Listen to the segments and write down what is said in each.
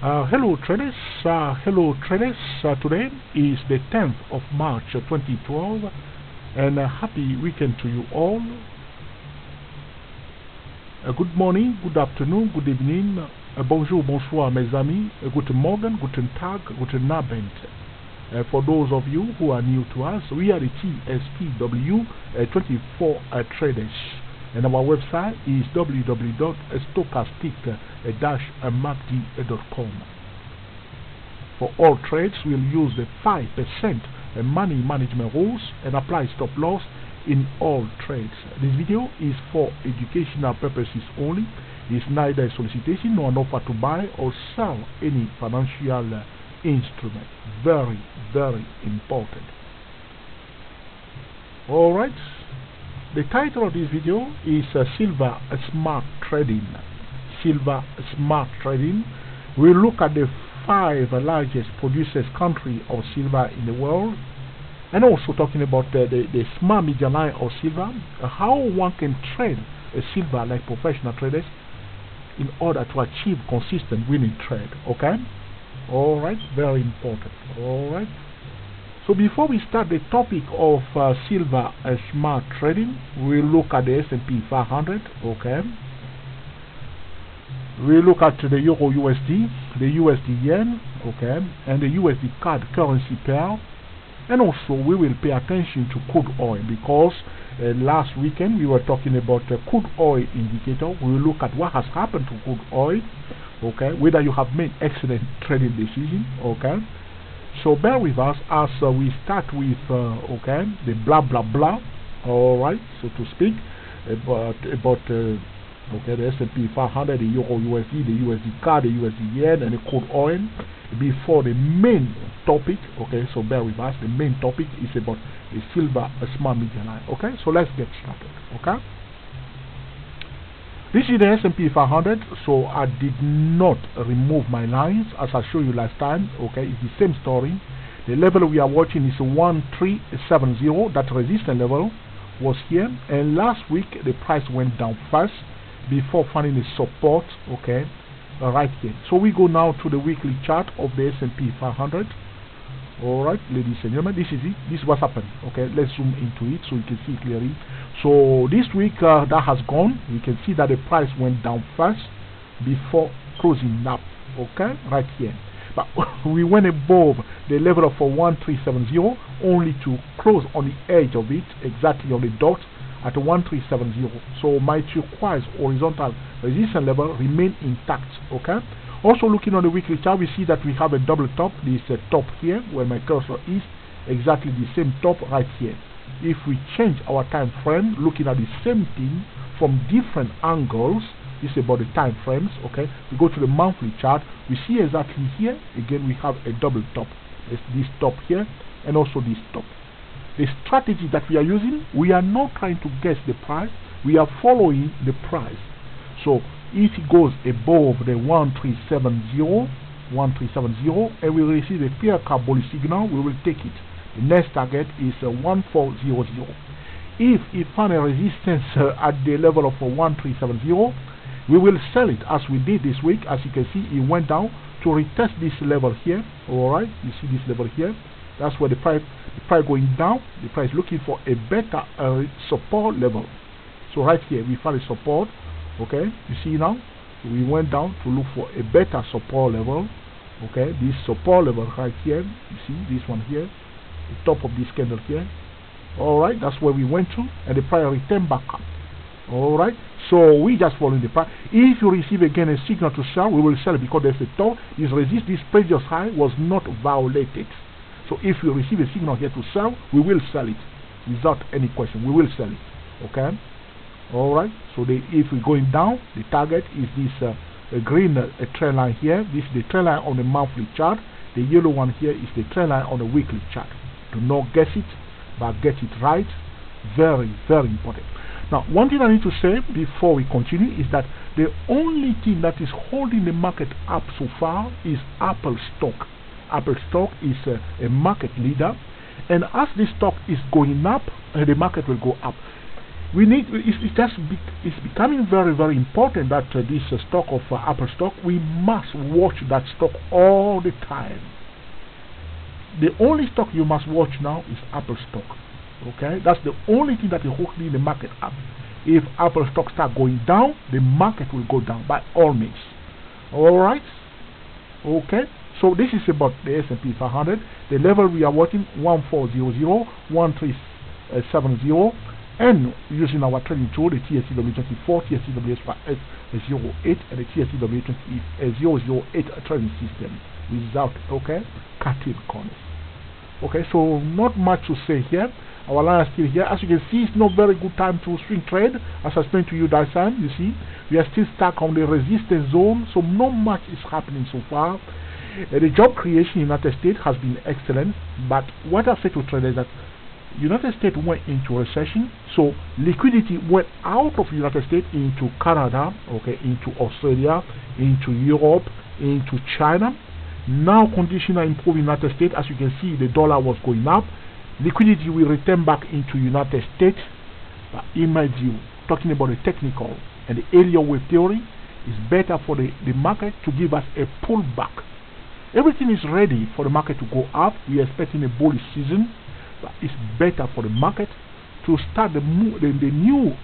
Hello traders, today is the 10th of March 2012 and a happy weekend to you all. Good morning, good afternoon, good evening, bonjour, bonsoir mes amis, guten Morgen, guten Tag, guten Abend. For those of you who are new to us, we are the TSPW 24 traders. And our website is www.stochastic-markd.com. For all trades, we'll use the 5% money management rules and apply stop loss in all trades. This video is for educational purposes only. It's neither a solicitation nor an offer to buy or sell any financial instrument. Very, very important. Alright. The title of this video is Silver Smart Trading. Silver Smart Trading. We'll look at the 5 largest producers country of silver in the world, and also talking about the smart media line of silver, how one can trade a silver like professional traders in order to achieve consistent winning trade. Okay? Alright, very important. Alright. So before we start the topic of silver smart trading, we'll look at the S&P 500, okay? We'll look at the Euro USD, the USD Yen, okay? And the USD CAD currency pair. And also we will pay attention to crude oil because last weekend we were talking about the crude oil indicator. We will look at what has happened to crude oil, okay? Whether you have made excellent trading decision, okay? So bear with us as we start with okay, the blah blah blah, alright, so to speak, about okay, the S&P 500, the Euro USD, the USD CAD, the USD Yen, and the crude oil before the main topic. Okay, so bear with us. The main topic is about the silver smart media line. Okay, so let's get started. Okay. This is the S&P 500, so I did not remove my lines as I showed you last time. Okay, it's the same story. The level we are watching is 1370. That resistance level was here, and last week the price went down first before finding a support. Okay, right here. So we go now to the weekly chart of the S&P 500. Alright, ladies and gentlemen, this is it. This is what happened. Okay, let's zoom into it so you can see clearly. So this week that has gone. You can see that the price went down first before closing up. Okay, right here. But we went above the level of 1370 only to close on the edge of it, exactly on the dot at 1370. So my turquoise horizontal resistance level remain intact. Okay. Also looking on the weekly chart, we see that we have a double top. This top here where my cursor is, exactly the same top right here. If we change our time frame, looking at the same thing from different angles, this is about the time frames. Okay, we go to the monthly chart, we see exactly here again we have a double top. There's this top here and also this top. The strategy that we are using, we are not trying to guess the price, we are following the price. So if it goes above the 1370 and we receive a clear bullish signal, we will take it. The next target is 1400. If it finds a resistance at the level of 1370, we will sell it as we did this week. As you can see, it went down to retest this level here. Alright, you see this level here. That's where the price going down. The price looking for a better support level. So right here we found a support. Okay, you see now we went down to look for a better support level. Okay, this support level right here, you see this one here, the top of this candle here. Alright, that's where we went to, and the price returned back up. Alright, so we just following the price. If you receive again a signal to sell, we will sell it because there's a top. This resist, this previous high was not violated. So if we receive a signal here to sell, we will sell it without any question. We will sell it. Okay. Alright, so if we're going down, the target is this green trend line here. This is the trend line on the monthly chart. The yellow one here is the trend line on the weekly chart. Do not guess it, but get it right. Very, very important. Now, one thing I need to say before we continue is that the only thing that is holding the market up so far is Apple stock. Apple stock is a market leader, and as this stock is going up, the market will go up. we need, it's becoming very, very important that this stock of Apple stock, we must watch that stock all the time. The only stock you must watch now is Apple stock. Okay, that's the only thing that is holding the market up. If Apple stock start going down, the market will go down by all means. All right. Okay. So this is about the S&P 500. The level we are watching 1400, 1370, and using our trading tool, the TSCW24, TSCW08, and the TSCW008 trading system without cutting corners. Okay, so not much to say here. Our line is still here. As you can see, it's not very good time to swing trade. As I explained to you that time, you see, we are still stuck on the resistance zone, so not much is happening so far. The job creation in the United States has been excellent, but what I said to traders is that United States went into recession, so liquidity went out of United States into Canada, okay, into Australia, into Europe, into China. Now conditions are improving in the United States. As you can see, the dollar was going up. Liquidity will return back into United States. But in my view, talking about the technical and the area wave theory, is better for the market to give us a pullback. Everything is ready for the market to go up. We are expecting a bullish season, but it's better for the market to start the new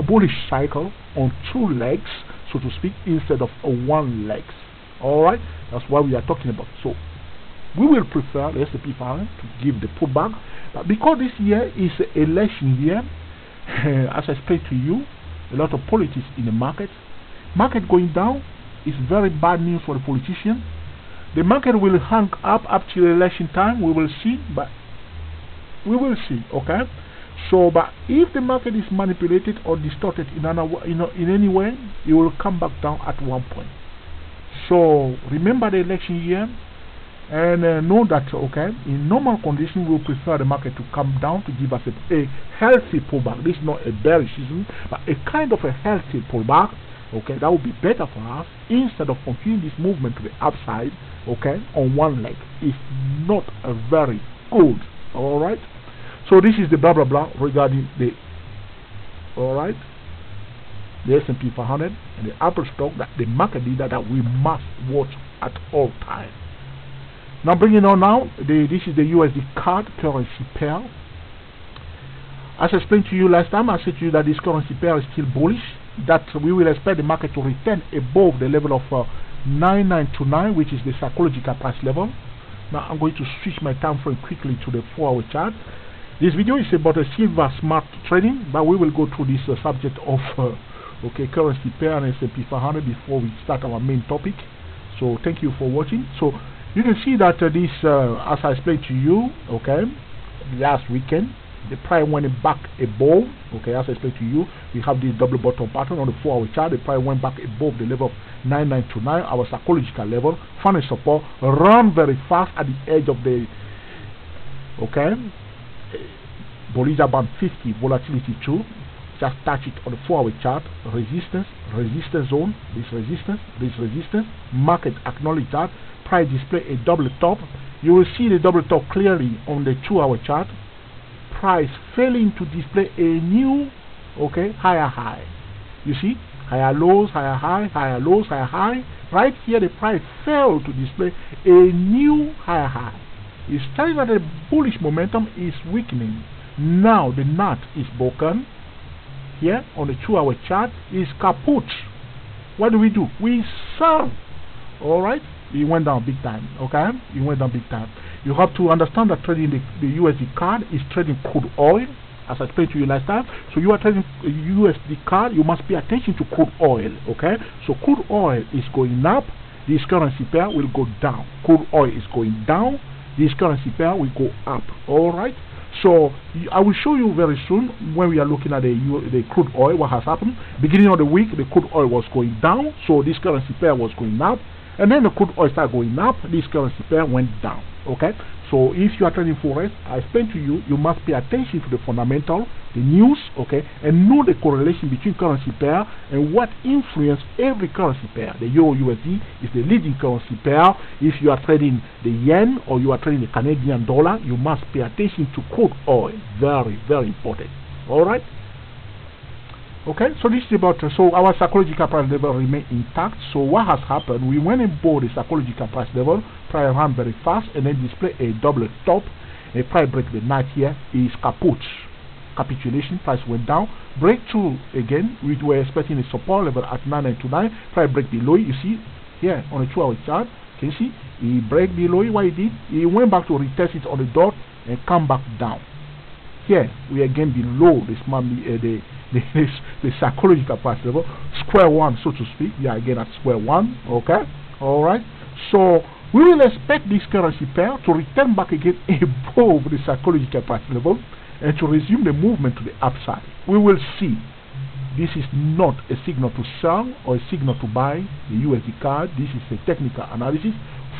bullish cycle on two legs, so to speak, instead of one leg. Alright, that's what we are talking about. So we will prefer the S&P 500 to give the pullback, but because this year is election year, as I explained to you, a lot of politics in the market. Market going down is very bad news for the politician. The market will hang up till election time. We will see, but we will see. Okay. So, but if the market is manipulated or distorted in any way, it will come back down at one point. So remember the election year, and know that in normal conditions we will prefer the market to come down to give us a healthy pullback. This is not a bearish season, but a kind of a healthy pullback. Okay, that would be better for us instead of continuing this movement to the upside. Okay, on one leg is not a very good. All right. So this is the blah blah blah regarding the the S&P 500 and the Apple stock, that the market leader that we must watch at all times. Now bringing on now, this is the USD CAD currency pair. As I explained to you last time, I said to you that this currency pair is still bullish, that we will expect the market to return above the level of 9929, which is the psychological price level. Now I'm going to switch my time frame quickly to the 4-hour chart. This video is about a silver smart trading, but we will go through this subject of currency pair and S&P 500 before we start our main topic. So thank you for watching. So you can see that this, as I explained to you, last weekend, the price went back above. As I explained to you, we have this double bottom pattern on the 4-hour chart. The price went back above the level of 9929, our psychological level, found a support, run very fast at the edge of the Bollinger Band 50 volatility 2. Just touch it on the 4-hour chart. Resistance zone, this resistance. Market acknowledge that. Price display a double top. You will see the double top clearly on the 2-hour chart. Price failing to display a new higher high. You see, higher lows, higher high, higher lows, higher high. Right here the price failed to display a new higher high. It's telling that the bullish momentum is weakening. Now the nut is broken. Here on the 2-hour chart is kaput. What do? We sell. Alright, it went down big time. It went down big time. You have to understand that trading the USD CAD is trading crude oil, as I explained to you last time. So you are trading USD CAD, you must pay attention to crude oil. So crude oil is going up, this currency pair will go down. Crude oil is going down, this currency pair will go up. Alright. So I will show you very soon when we are looking at the crude oil what has happened. Beginning of the week, the crude oil was going down, so this currency pair was going up, and then the crude oil started going up, this currency pair went down. So if you are trading forex, I explained to you, you must pay attention to the fundamental, the news, and know the correlation between currency pair and what influence every currency pair. The Euro USD is the leading currency pair. If you are trading the yen or you are trading the Canadian dollar, you must pay attention to crude oil. Very, very important. Alright? Okay, so this is about so our psychological price level remain intact. So what has happened? We went and bought the psychological price level, price ran very fast, and then display a double top. A price break the night here is kaput. Capitulation, price went down. Breakthrough again. We were expecting a support level at 9929. Price break below. You see here on a 2-hour chart. Can you see? He break below. What he did? He went back to retest it on the dot and come back down. Here we are again below this the psychological price level, square one, so to speak. We are again at square one. Okay, all right. So we will expect this currency pair to return back again above the psychological price level and to resume the movement to the upside. We will see. This is not a signal to sell or a signal to buy the USD card. This is a technical analysis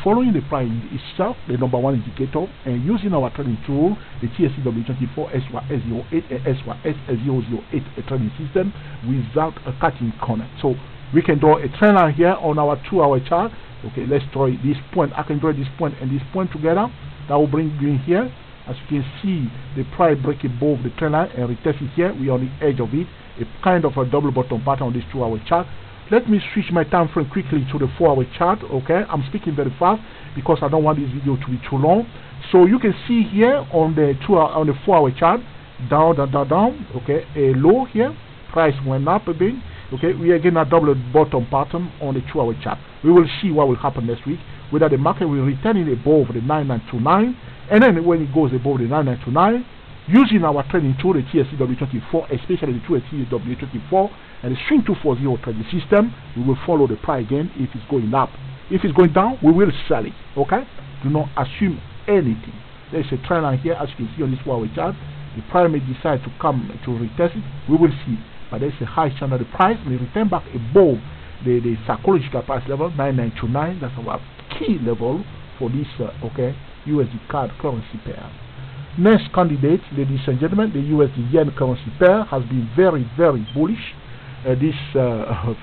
following the price itself, the number one indicator, and using our trading tool, the TSCW24 SYS08 and SYS008, a trading system without a cutting corner. So we can draw a trend line here on our 2-hour chart. Okay, let's draw this point. I can draw this point and this point together. That will bring you in here. As you can see, the price break above the trend line and retest it here. We are on the edge of it, a kind of a double bottom pattern on this 2-hour chart. Let me switch my time frame quickly to the 4-hour chart. Okay, I'm speaking very fast because I don't want this video to be too long. So you can see here on the 4-hour chart, down. Okay, a low here, price went up a bit. Okay, we are again a double bottom pattern on the 2-hour chart. We will see what will happen next week, whether the market will return it above the 9929, and then when it goes above the 9929, using our trading tool, the TSCW24, especially the TSCW24 and the swing 240 trading system, we will follow the price again if it's going up. If it's going down, we will sell it. Okay, do not assume anything. There's a trend line here, as you can see on this 4-hour chart. The price may decide to come to retest it. We will see, but there's a high chance that the price may return back above the psychological price level 9929. That's our key level for this USD card currency pair. Next candidate, ladies and gentlemen, the USD yen currency pair has been very, very bullish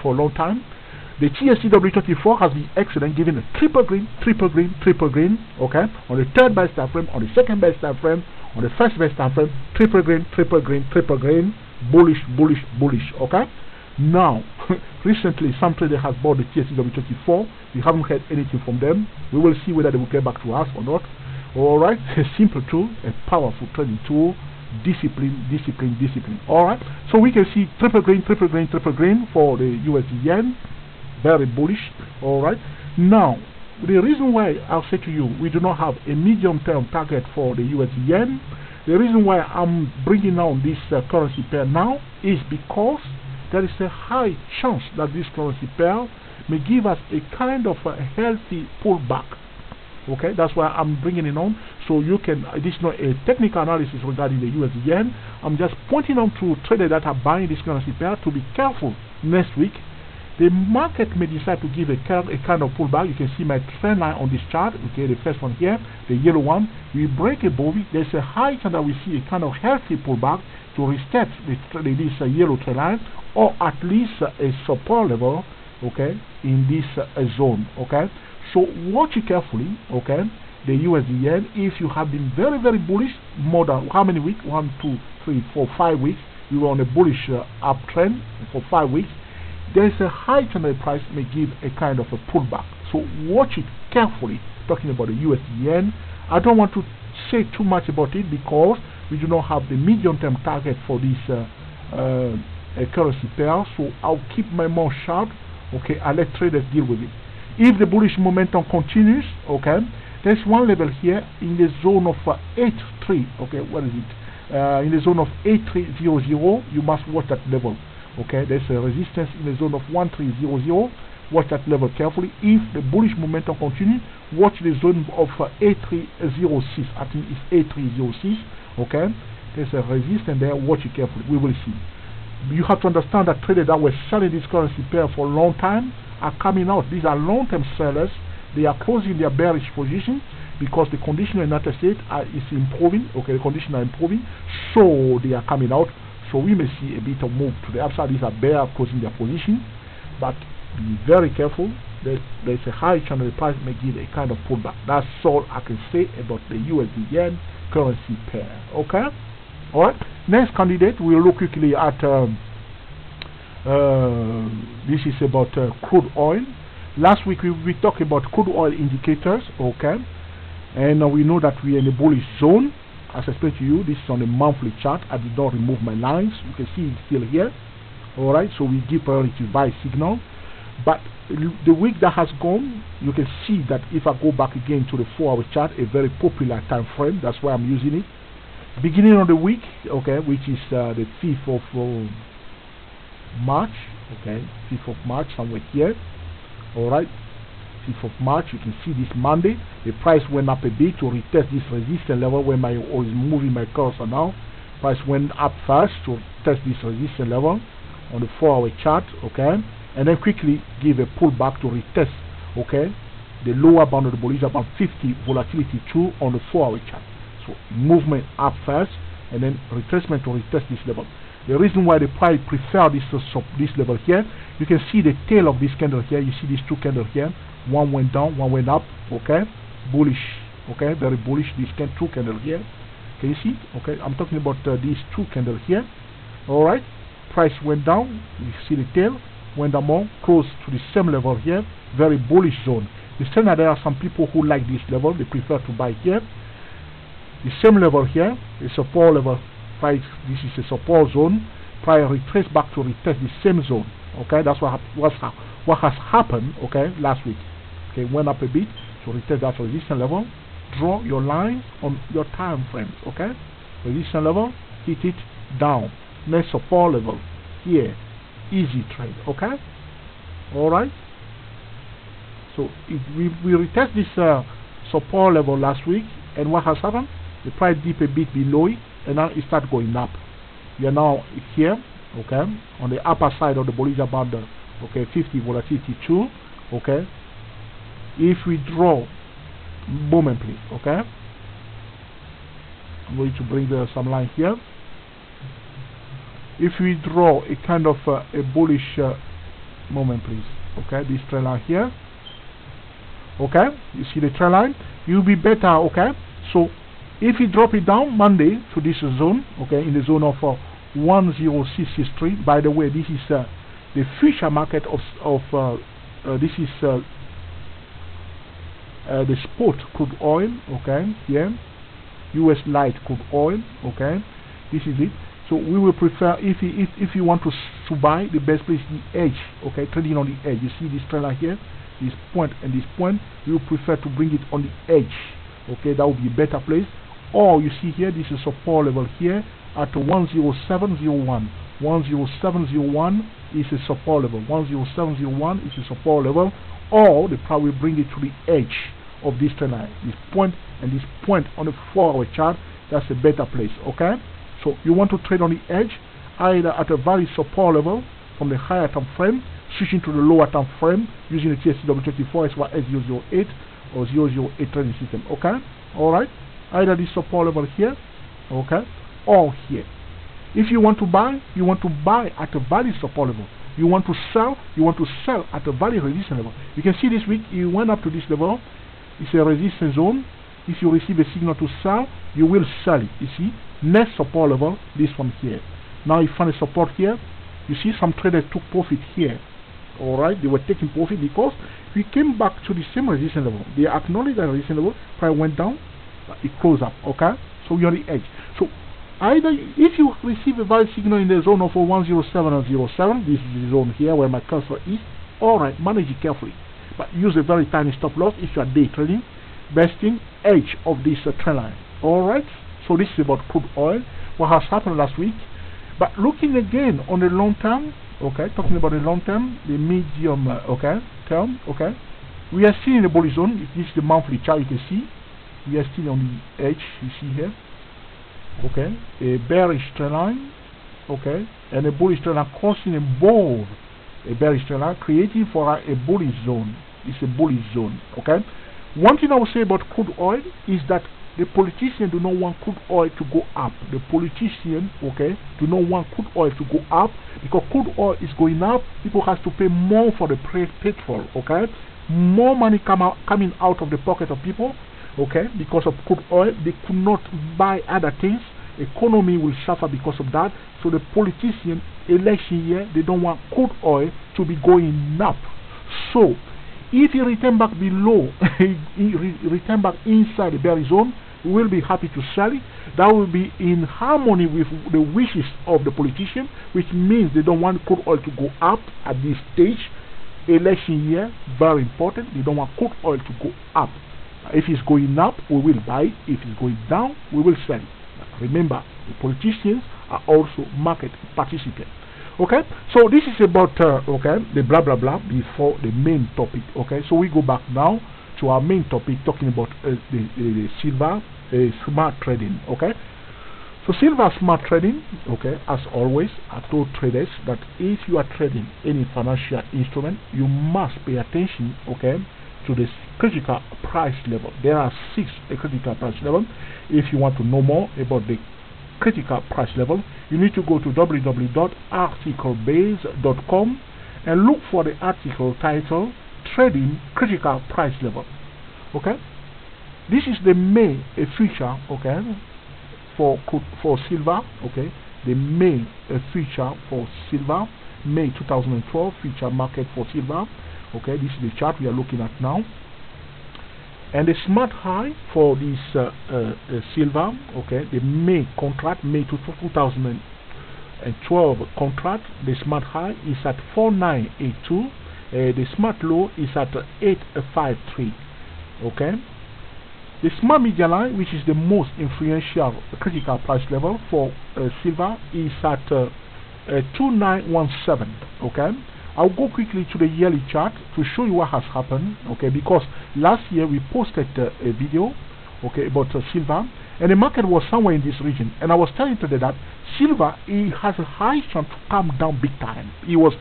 for a long time. The TSCW24 has been excellent, giving a triple green, okay, on the third best time frame, on the second best time frame, on the first best time frame, triple green, bullish, okay. Now, recently, some trader has bought the TSCW24. We haven't heard anything from them. We will see whether they will get back to us or not. Alright, a simple tool, a powerful trading tool, discipline. Alright, so we can see triple green for the USD yen, very bullish. Alright, now the reason why I'll say to you we do not have a medium-term target for the USD yen, the reason why I'm bringing on this currency pair now is because there is a high chance that this currency pair may give us a kind of a healthy pullback. Okay, that's why I'm bringing it on, so you can. This is not a technical analysis regarding the USD yen. I'm just pointing out to traders that are buying this currency pair to be careful. Next week, the market may decide to give a kind of pullback. You can see my trend line on this chart. Okay, the first one here, the yellow one. We break above it. There's a high chance that we see a kind of healthy pullback to reset this yellow trend line, or at least a support level. Okay, in this zone. Okay. So watch it carefully, okay, the USD yen. If you have been very, very bullish, more than how many weeks? 1, 2, 3, 4, 5 weeks. You were on a bullish uptrend for 5 weeks. There is a high chance the price may give a kind of a pullback. So watch it carefully. Talking about the USD yen, I don't want to say too much about it because we do not have the medium-term target for this currency pair. So I'll keep my mouth shut. Okay, I'll let traders deal with it. If the bullish momentum continues, okay, there's one level here in the zone of 83. Okay, what is it? In the zone of 8300, you must watch that level. Okay, there's a resistance in the zone of 1300. Watch that level carefully. If the bullish momentum continues, watch the zone of 8306. I think it's 8306. Okay, there's a resistance there. Watch it carefully. We will see. You have to understand that traders that were selling this currency pair for a long time are coming out. These are long-term sellers. They are closing their bearish position because the condition in the United States is improving. Okay, the conditions are improving, so they are coming out. So we may see a bit of move to the upside. These are bear closing their position, but be very careful. There's a high chance the price may give a kind of pullback. That's all I can say about the USD yen currency pair. Okay, all right. Next candidate, we'll look quickly at This is about crude oil. Last week we talked about crude oil indicators, okay, and we know that we are in a bullish zone. As I explained to you, this is on a monthly chart. I did not remove my lines. You can see it's still here. Alright, so we give priority to buy signal. But the week that has gone, you can see that if I go back again to the 4-hour chart, a very popular time frame, that's why I'm using it. Beginning of the week, okay, which is the 5th of March, okay, 5th of March, somewhere here. Alright, 5th of March, you can see this Monday, the price went up a bit to retest this resistance level where I was moving my cursor now. Price went up first to test this resistance level on the 4-hour chart, okay, and then quickly give a pullback to retest, okay, the lower bound of the Bollinger Band 50 volatility 2 on the 4-hour chart. So movement up first and then retracement to retest this level. The reason why the price prefer this level here, you can see the tail of this candle here. You see these two candles here. One went down, one went up. Okay, bullish. Okay, very bullish. These two candles here. Can you see? Okay, I'm talking about these two candles here. All right, price went down. You see the tail went down more, close to the same level here. Very bullish zone. The same that there are some people who like this level. They prefer to buy here. The same level here is support level. Price, this is a support zone. Price retrace back to retest the same zone. Okay, that's what has happened. Okay, last week. Okay, went up a bit to retest that resistance level. Draw your lines on your time frames. Okay, resistance level, hit it down. Next support level here, easy trade. Okay, all right. So we retest this support level last week, and what has happened? The price dip a bit below it, and now it starts going up. We are now here, okay, on the upper side of the Bollinger Band, okay, 50 volatility 2, okay. If we draw, moment please, okay. I'm going to bring some line here. If we draw a kind of a bullish moment please, okay, this trend line here, okay, you see the trend line, you'll be better, okay. So if you drop it down Monday to this zone, okay, in the zone of 10663. By the way, this is the future market of this is the spot crude oil, okay, here, US light crude oil, okay, this is it. So we will prefer, if you want to buy, the best place is the edge, okay, trading on the edge. You see this trend line here, this point and this point, we will prefer to bring it on the edge, okay, that would be a better place. Or you see here, this is support level here at 10701. 10701 is a support level. 10701 is a support level. Or the price will bring it to the edge of this trend line. This point and this point on the 4-hour chart, that's a better place. Okay? So you want to trade on the edge, either at a valid support level from the higher time frame, switching to the lower time frame using the TSCW24 SYS008 or 008 trading system. Okay? Alright? Either this support level here, okay, or here. If you want to buy at a valid support level. You want to sell at a valid resistance level. You can see this week you went up to this level. It's a resistance zone. If you receive a signal to sell, you will sell it. You see, next support level, this one here. Now you find a support here. You see some traders took profit here. Alright, they were taking profit because we came back to the same resistance level. They acknowledged that resistance level, price went down. It closed up, okay, so you're on the edge. So either if you receive a valid signal in the zone of 107 and 07, this is the zone here where my cursor is, alright, manage it carefully, but use a very tiny stop loss if you are day trading. Best thing, edge of this trend line. Alright, so this is about crude oil, what has happened last week. But looking again on the long term, okay, talking about the long term, the medium term, okay, we are still in the bullish zone. This is the monthly chart, you can see. We are still on the edge, you see here, okay, a bearish trend line, okay, and a bullish trend line crossing above a bearish trend line, creating for a bullish zone. It's a bullish zone, okay. One thing I will say about crude oil is that the politicians do not want crude oil to go up. The politicians, okay, do not want crude oil to go up because crude oil is going up. People have to pay more for the petrol, okay, more money coming out of the pocket of people. Okay, because of crude oil, they could not buy other things. economy will suffer because of that. So the politician election year, they don't want crude oil to be going up. So if you return back below, return back inside the bearish zone, we will be happy to sell it. That will be in harmony with the wishes of the politician, which means they don't want crude oil to go up at this stage. Election year, very important. They don't want crude oil to go up. If it's going up, we will buy it. If it's going down, we will sell it. Remember, the politicians are also market participants. Okay, so this is about the blah blah blah before the main topic. Okay, so we go back now to our main topic, talking about the silver smart trading. Okay, so silver smart trading. Okay, as always, I told traders that if you are trading any financial instrument, you must pay attention. Okay, to the critical price level. There are 6 critical price level. If you want to know more about the critical price level, you need to go to www.articlebase.com and look for the article titled Trading Critical Price Level. Okay, this is the main feature. Okay, for silver. Okay, the main feature for silver, May 2012 future market for silver. Okay, this is the chart we are looking at now, and the smart high for this silver. Okay, the May contract, May 2012 contract, the smart high is at 4982. The smart low is at 853. Okay, the smart median line, which is the most influential critical price level for silver, is at 2917. Okay, I'll go quickly to the yearly chart to show you what has happened. Okay, because last year we posted a video, okay, about silver, and the market was somewhere in this region, and I was telling today that silver, it has a high chance to come down big time. It was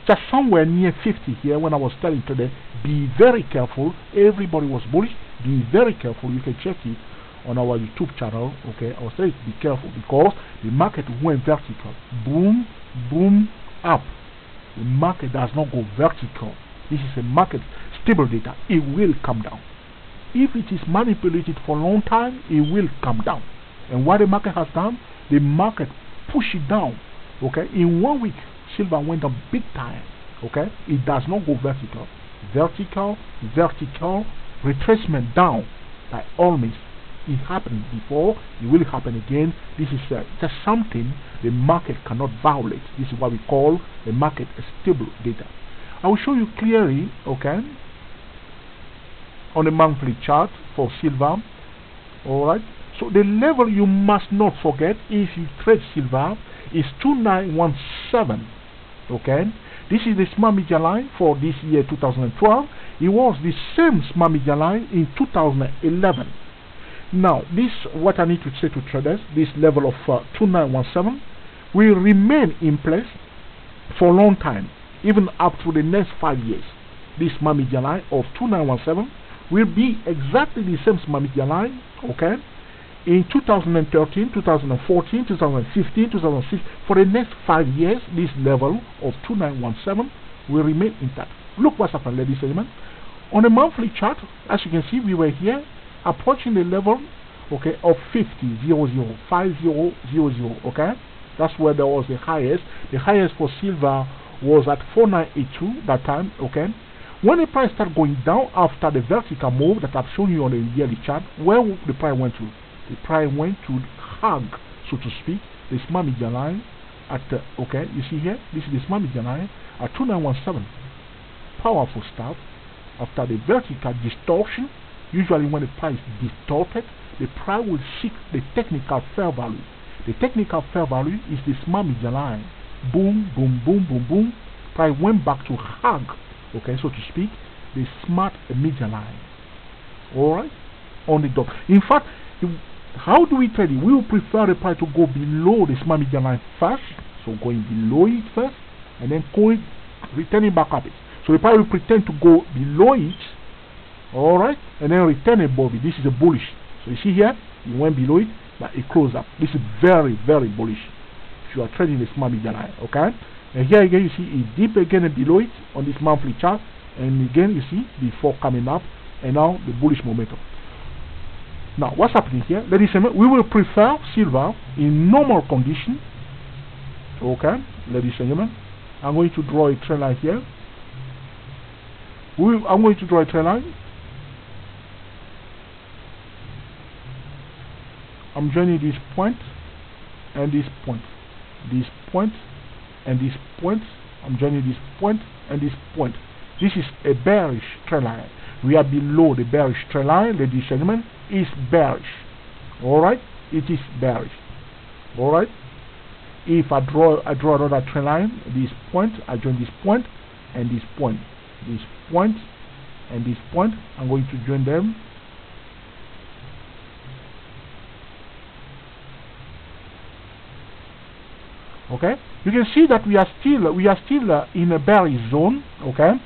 just somewhere near 50 here when I was telling today, be very careful. Everybody was bullish. Be very careful. You can check it on our YouTube channel. Okay, I was saying be careful because the market went vertical, boom, boom, up. The market does not go vertical. This is a market stable data. It will come down. If it is manipulated for a long time, it will come down. And what the market has done, the market pushed it down. Okay, in 1 week, silver went up big time. Okay, it does not go vertical. Vertical, vertical, retracement down. By all means, it happened before, it will happen again. This is just something the market cannot violate. This is what we call the market stable data. I will show you clearly, okay, on the monthly chart for silver. Alright, so the level you must not forget if you trade silver is 2917. Okay, this is the smart median line for this year 2012. It was the same smart median line in 2011. Now, this what I need to say to traders, this level of 2917 will remain in place for a long time, even up to the next 5 years. This smart median line of 2917 will be exactly the same smart median line, okay, in 2013, 2014, 2015, 2016. For the next 5 years, this level of 2917 will remain intact. Look what's happened, ladies and gentlemen. On a monthly chart, as you can see, we were here approaching the level, okay, of 50.00, 50.00. Okay, that's where there was the highest. The highest for silver was at 4982 that time. Okay, when the price started going down after the vertical move that I've shown you on the yearly chart, where the price went to? The price went to hug, so to speak, the smart median line at okay, you see here, this is the smart median line at 2917. Powerful stuff. After the vertical distortion, usually when the price is distorted, the price will seek the technical fair value. The technical fair value is the smart median line. Boom, boom, boom, boom, boom. Price went back to hug, okay, so to speak, the smart median line. Alright, on the dot. In fact, how do we trade it? We will prefer the price to go below the smart median line first, so going below it first, and then going, returning back up it. So the price will pretend to go below it, alright, and then return above it. This is a bullish. So you see here, it went below it, but it closed up. This is very, very bullish if you are trading the smart median line, okay? And here again, you see it deep again and below it on this monthly chart, and again you see before coming up, and now the bullish momentum. Now, what's happening here? Ladies and gentlemen, we will prefer silver in normal condition. Okay, ladies and gentlemen, I'm going to draw a trend line here. I'm going to draw a trend line. I'm joining this point and this point, this point and this point. I'm joining this point and this point. This is a bearish trend line. We are below the bearish trend line, ladies and gentlemen. Is bearish. Alright? It is bearish. Alright? If I draw another trend line, this point, I join this point and this point. This point and this point. I'm going to join them. Okay? You can see that we are still in a bearish zone. Okay?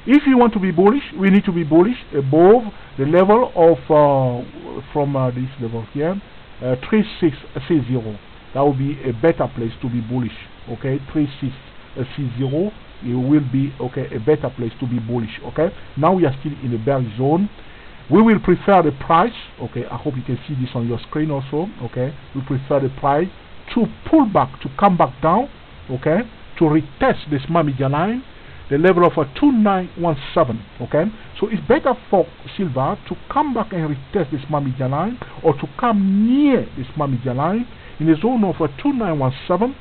If you want to be bullish, we need to be bullish above the level of from this level here, 3660. That will be a better place to be bullish. Okay, 3660. It will be a better place to be bullish. Okay, now we are still in a bearish zone. We will prefer the price. Okay, I hope you can see this on your screen also. Okay, we prefer the price to pull back, to come back down. Okay, to retest the small median line, the level of a 2917. Okay, so it's better for silver to come back and retest the small median line, or to come near the small median line in the zone of a 2917,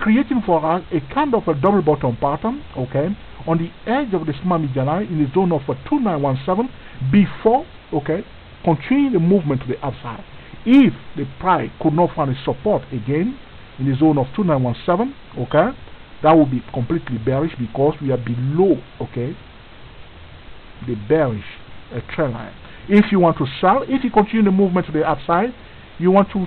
creating for us a kind of a double bottom pattern. Okay, on the edge of the small median line in the zone of a 2917 before continuing the movement to the upside. If the price could not find a support again in the zone of 2917, okay, that will be completely bearish, because we are below the bearish trend line. If you want to sell, if you continue the movement to the upside, you want to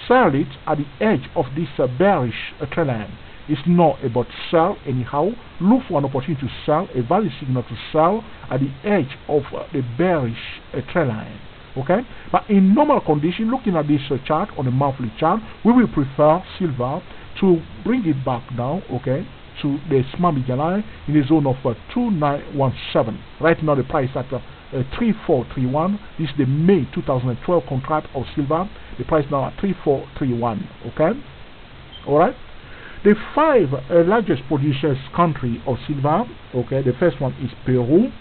sell it at the edge of this bearish trend line. It's not about sell anyhow. Look for an opportunity to sell, a value signal to sell at the edge of the bearish trend line. Okay, but in normal condition, looking at this chart on the monthly chart, we will prefer silver to bring it back down, to the small median line in the zone of 2917. Right now the price at 3431. This is the May 2012 contract of silver. The price now at 3431. Okay, all right. The five largest producers country of silver. Okay, the first one is Peru.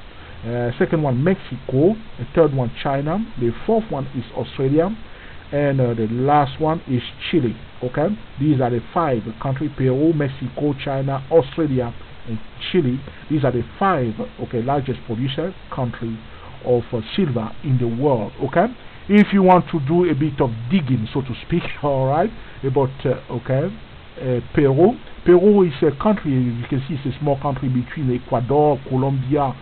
Second one Mexico. The third one China. The fourth one is Australia, and the last one is Chile. Okay, these are the five countries: Peru, Mexico, China, Australia, and Chile. These are the five largest producer countries of silver in the world. Okay, if you want to do a bit of digging, so to speak, all right, about Peru is a country, you can see it's a small country between Ecuador, Colombia,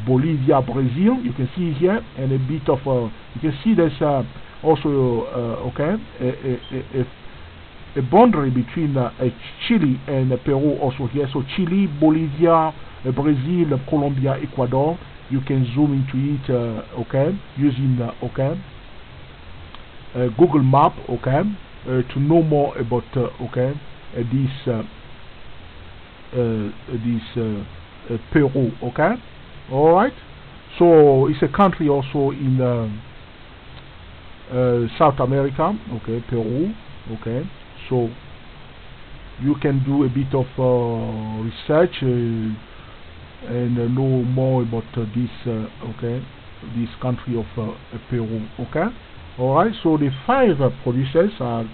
Bolivia, Brazil. You can see here, and a bit of you can see there's also a boundary between Chile and Peru also here. So Chile, Bolivia, Brazil, Colombia, Ecuador. You can zoom into it using Google Map to know more about Peru. Okay, all right. So it's a country also in South America. Okay, Peru. Okay, so you can do a bit of research and know more about this country of Peru. Okay, all right. So the five producers are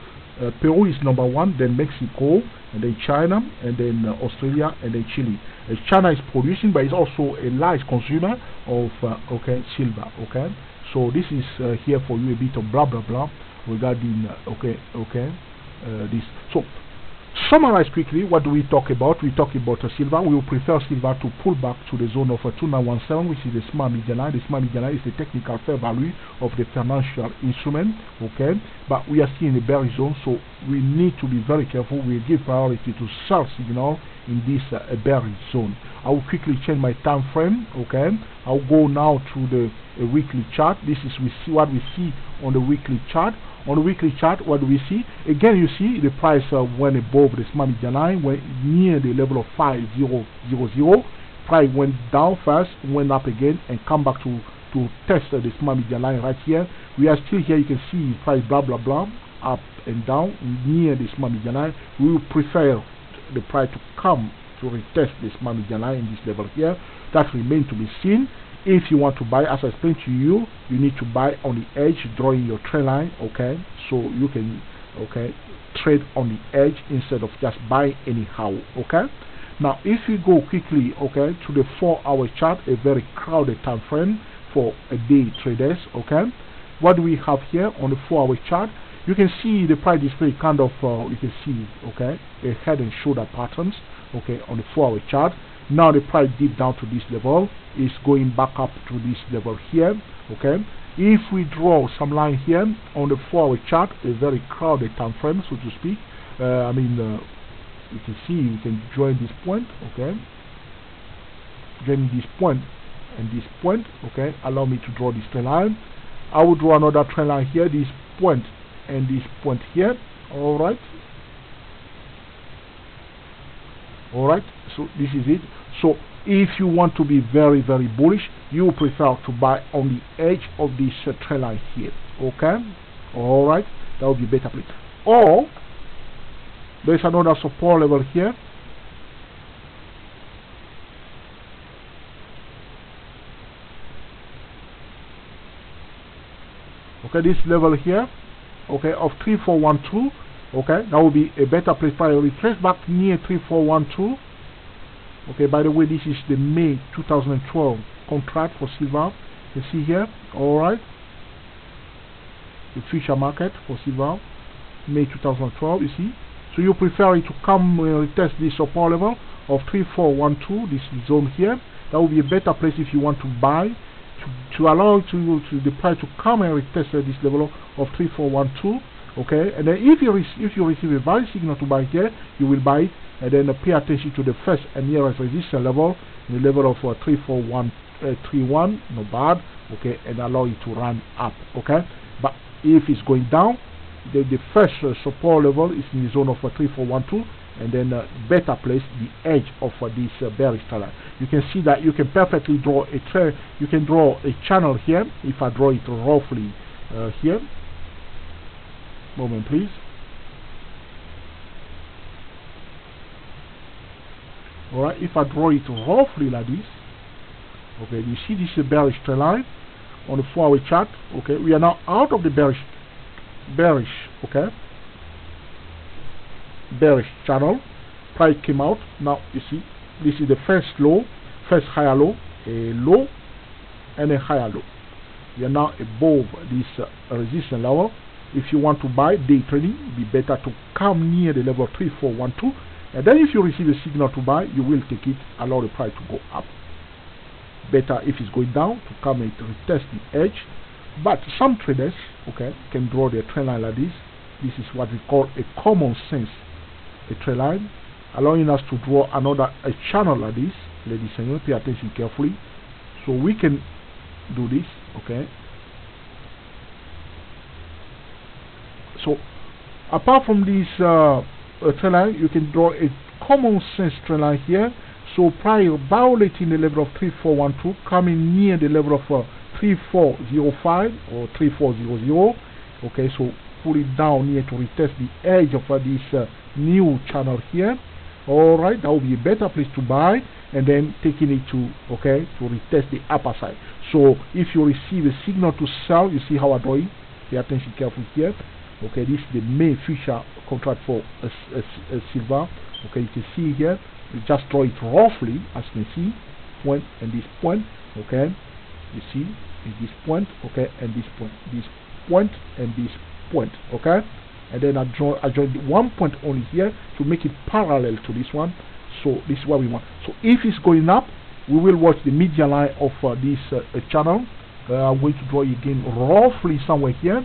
Peru is number one, then Mexico, and then China, and then Australia, and then Chile. China is producing, but it's also a large consumer of silver. Okay, so this is here for you a bit of blah blah blah regarding this. So summarize quickly, what do we talk about? We talk about silver. We will prefer silver to pull back to the zone of 2917, which is the small median line. The small median line is the technical fair value of the financial instrument. Okay, but we are still in the bearish zone, so we need to be very careful. We give priority to sell signal in this bearish zone. I will quickly change my time frame. Okay, I'll go now to the weekly chart. This is what we see on the weekly chart. On the weekly chart, what do we see? Again, you see the price went above the small median line, went near the level of 5000. Price went down first, went up again, and come back to to test the small median line right here. We are still here. You can see price blah blah blah up and down near the small median line. We will prefer the price to come to retest the small median line in this level here. That remains to be seen. If you want to buy, as I explained to you, you need to buy on the edge, drawing your trend line, okay, so you can trade on the edge instead of just buying anyhow. Okay, now if you go quickly to the 4-hour chart, a very crowded time frame for a day traders. Okay, what do we have here on the 4-hour chart? You can see the price display kind of you can see a head and shoulder patterns on the 4-hour chart. Now the price deep down to this level is going back up to this level here. Okay, if we draw some line here on the 4-hour chart, a very crowded time frame, so to speak, you can see, you can join this point. Okay, join this point and this point. Okay, allow me to draw this trend line. I will draw another trend line here, this point and this point here. Alright, so this is it. So if you want to be very bullish, you prefer to buy on the edge of this trend line here. Okay, alright, that would be better place. Or there's another support level here. Okay, this level here, of 3412. Okay, that will be a better place. Probably retrace back near 3412. Okay, by the way, this is the May 2012 contract for silver. You see here, alright, the future market for silver, May 2012. You see, so you prefer it to come retest this support level of 3412, this zone here. That will be a better place if you want to buy, to allow to the price to come and retest this level of 3412. Okay, and then if you receive a buy signal to buy here, you will buy it, and then pay attention to the first and nearest resistance level, the level of 34131, no bad. Okay, and allow it to run up. Okay, but if it's going down, the first support level is in the zone of 3412, and then better place the edge of this bearish trend. You can see that you can perfectly draw a trend. You can draw a channel here. If I draw it roughly here. Moment please. Alright, if I draw it roughly like this, okay, you see this is a bearish trend line on the 4-hour chart. Okay, we are now out of the bearish channel. Price came out. Now you see this is the first higher low, a low and a higher low. We are now above this resistance level. If you want to buy day trading, it would be better to come near the level of 3412, and then if you receive a signal to buy, you will take it, allow the price to go up. Better if it's going down to come and retest the edge. But some traders, can draw their trend line like this. This is what we call a common sense trend line, allowing us to draw a channel like this. Ladies and gentlemen, pay attention carefully. So we can do this. Okay. So apart from this trend line, you can draw a common sense trend line here. So prior violating the level of 3412, coming near the level of 3405 or 3400. Okay, so pull it down here to retest the edge of this new channel here. Alright, that will be a better place to buy, and then taking it to retest the upper side. So if you receive a signal to sell, you see how I draw it. Pay attention carefully here. Okay, this is the May future contract for silver. Okay, you can see here, we just draw it roughly, as you can see, point and this point. Okay, you see this point, and this point and this point. Okay, and then I joined one point only here to make it parallel to this one. So this is what we want. So if it's going up, we will watch the median line of this channel. I'm going to draw it again roughly somewhere here.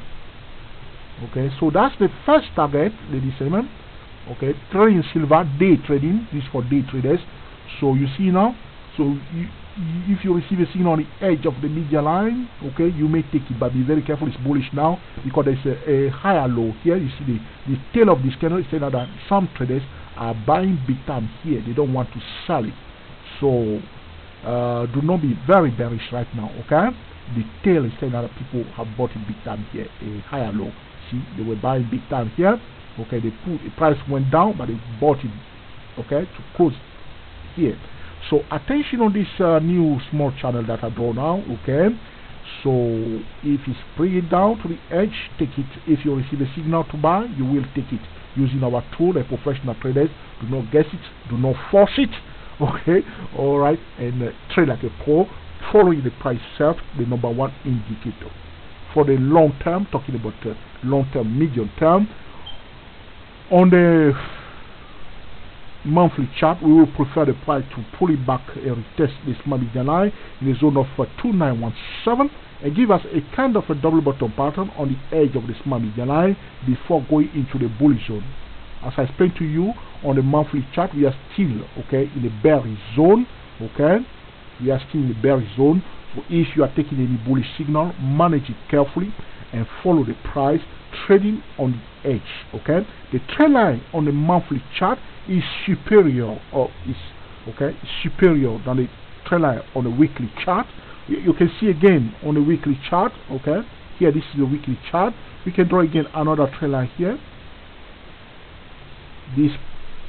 Okay, so that's the first target, ladies and gentlemen. Okay, trading silver, day trading. This is for day traders. So you see now, so if you receive a signal on the edge of the median line, you may take it, but be very careful. It's bullish now because there's a higher low here. You see the tail of this candle is saying that some traders are buying big time here. They don't want to sell it. So do not be very bearish right now. Okay, the tail is saying that people have bought it big time here, a higher low. See, they were buying big time here. Okay, they put the price went down, but they bought it, okay, to close here. So attention on this new small channel that I draw now. Okay, so if it's bringing down to the edge, take it. If you receive a signal to buy, you will take it using our tool. Like professional traders, do not guess it, do not force it. Okay, all right, and trade like a pro, following the price itself, the number one indicator. For the long term, talking about long term, medium term, on the monthly chart, we will prefer the price to pull it back and retest this median line in the zone of 2917 and give us a kind of a double bottom pattern on the edge of this median line before going into the bullish zone. As I explained to you on the monthly chart, we are still in the bearish zone. Okay, we are still in the bearish zone. So if you are taking any bullish signal, manage it carefully and follow the price, trading on the edge. Okay, the trend line on the monthly chart is superior, or is superior than the trend line on the weekly chart. You can see again on the weekly chart. Okay, here this is the weekly chart. We can draw again another trend line here. This,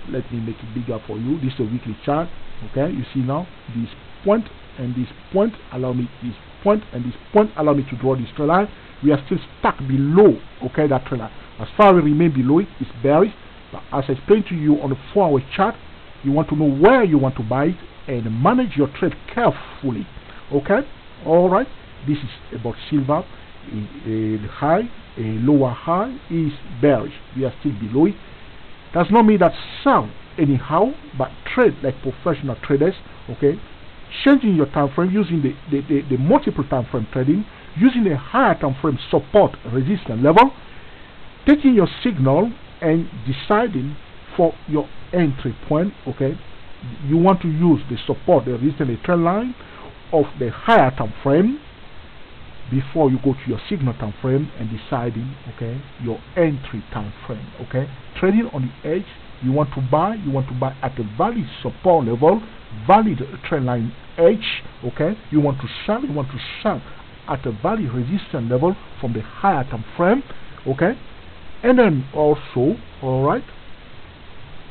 let me make it bigger for you. This is a weekly chart. Okay, you see now this point and this point, allow me this point and this point, allow me to draw this trend line. We are still stuck below, okay, that trend line. As far as we remain below it, it's bearish. But as I explained to you on the 4-hour chart, you want to know where you want to buy it and manage your trade carefully. Okay, all right. This is about silver. A high, a lower high is bearish. We are still below it. Does not mean that sell anyhow, but trade like professional traders. Okay, changing your time frame using the multiple time frame trading, using a higher time frame support resistance level, taking your signal and deciding for your entry point. Okay, you want to use the support, the resistance, the trend line of the higher time frame before you go to your signal time frame and deciding, okay, your entry time frame. Okay, trading on the edge, you want to buy at a valid support level, valid trend line edge. Okay, you want to sell at a valid resistance level from the higher time frame. Okay, and then also, all right,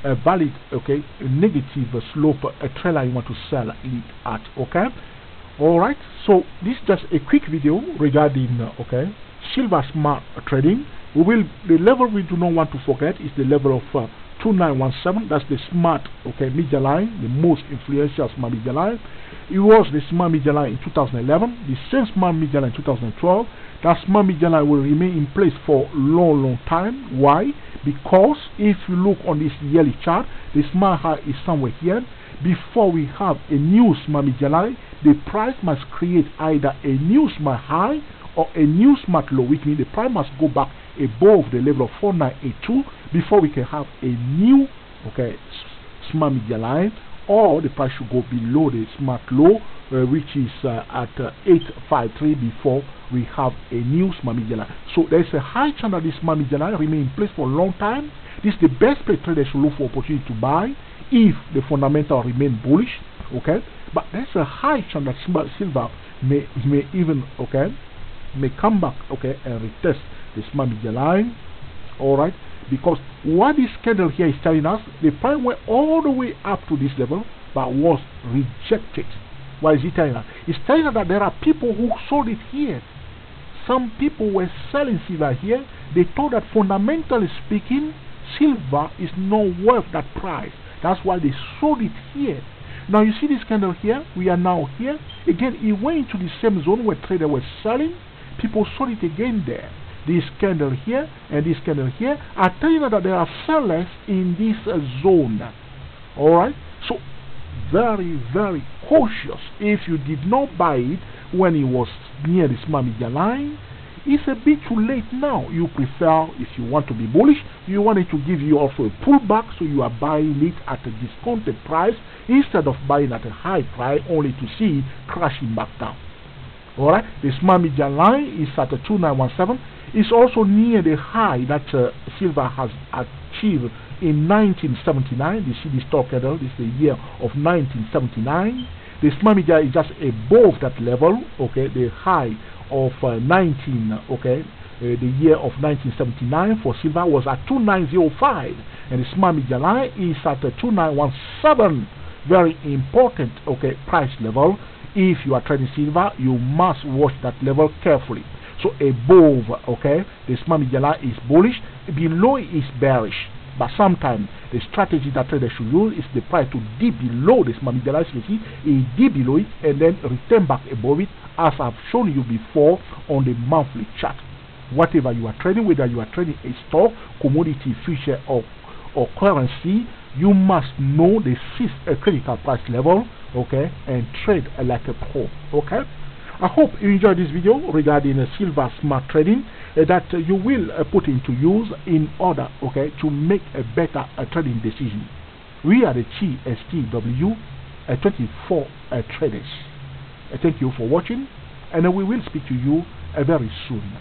a valid, okay, a negative slope, a trend line you want to sell it at. Okay, all right. So this is just a quick video regarding okay, silver smart trading. The level we do not want to forget is the level of 2917. That's the smart, okay, median line, the most influential smart median line. It was the smart median line in 2011, the same smart median line in 2012. That smart median line will remain in place for long time. Why? Because if you look on this yearly chart, the smart high is somewhere here. Before we have a new smart median line, the price must create either a new smart high or a new smart low, which means the price must go back above the level of 4982 before we can have a new, okay, smart median line, or the price should go below the smart low, which is at 853 before we have a new smart median line. So there is a high chance that this smart median line remain in place for a long time. This is the best place traders should look for opportunity to buy if the fundamental remain bullish. Okay, but there's a high chance that silver may even, okay, may come back, okay, and retest the smart median line. All right, because what this candle here is telling us, the price went all the way up to this level but was rejected. What is it telling us? It's telling us that there are people who sold it here. Some people were selling silver here. They thought that fundamentally speaking, silver is not worth that price. That's why they sold it here. Now you see this candle here. We are now here again. It went into the same zone where traders were selling. People sold it again there. This candle here and this candle here are telling us that there are sellers in this zone. All right. So very cautious. If you did not buy it when it was near the smart median line, it's a bit too late now. You prefer, if you want to be bullish, you want it to give you also a pullback, so you are buying it at a discounted price instead of buying at a high price only to see it crashing back down. Alright, the smart median line is at 2917. It's also near the high that silver has achieved in 1979. You see this stock candle, this is the year of 1979. the smart media is just above that level. Okay, the high of the year of 1979 for silver was at 2905, and the smart media line is at 2917. Very important, okay, price level. If you are trading silver, you must watch that level carefully. So above, okay, the smart media line is bullish, below is bearish. But sometimes the strategy that traders should use is the price to dip below the smart media line. So you see, it dip below it and then return back above it, as I've shown you before on the monthly chart. Whatever you are trading, whether you are trading a stock, commodity, future, or currency, you must know the critical price level, okay, and trade like a pro. Okay, I hope you enjoyed this video regarding silver smart trading that you will put into use in order, okay, to make a better trading decision. We are the TSTW 24 traders. Thank you for watching, and we will speak to you very soon.